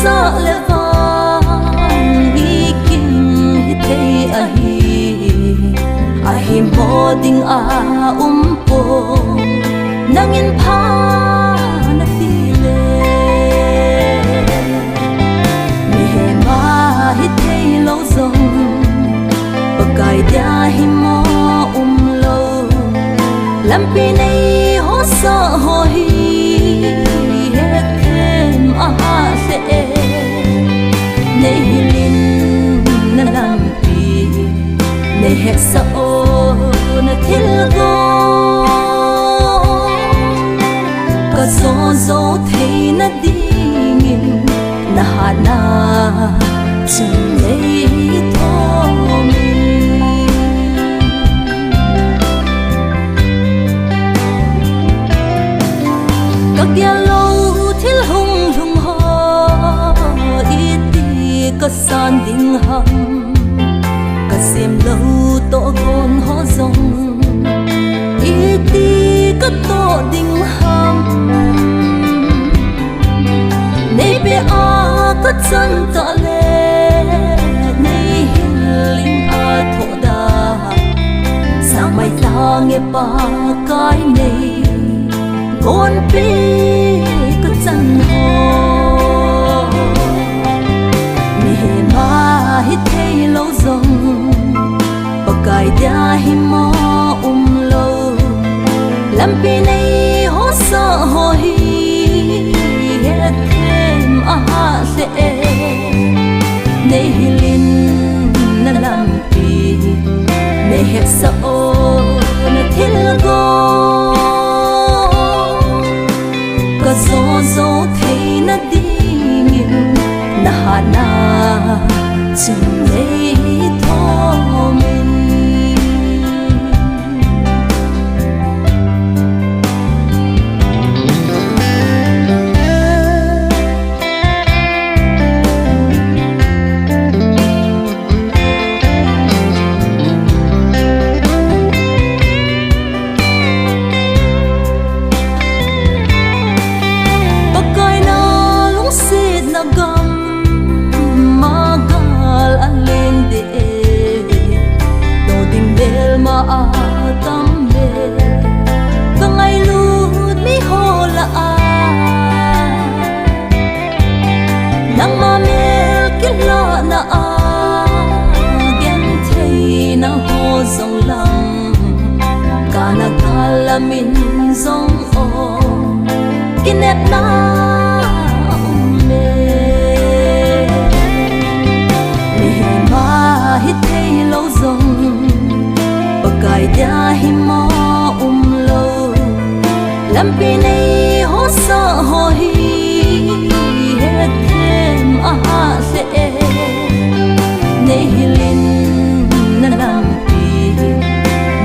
sa le vang ikin hitei ahi mo ding a umpo nangin pha na file mi ma hitei lo zong bagai dia hi mo lo lampi nei ho sa ho hi nei het sa o na thil go ka zo thei na ding na hana chung nei tho min ka kya lo thil hung lung ho iti ka san ding ham sim lâu to gon ho zong iti ka to ding ham nei be a ka chan ta le nei hiling a tho da sang mai ta nge pa kai nei gon pe ka chan ho mi ma hi thei lo zong bagai dia hi mo lo lampi nei ho sa ho hi het them a ha se nei hilin na lampi nei het sa o na thil go ka zo thei na ding na hana chung nei tho min nang ma mel kin lo na a gen thei na ho zong lang kana kalamin zong o kinep na me mi ma hit thei lo zong bagai dia hi mo lo lampi nei ho sa ho hi nei hilin na lampi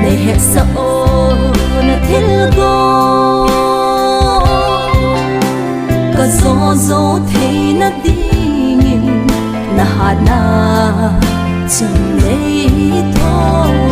nei het sa o na thil go ka zo thei na ding na hana chung nei tho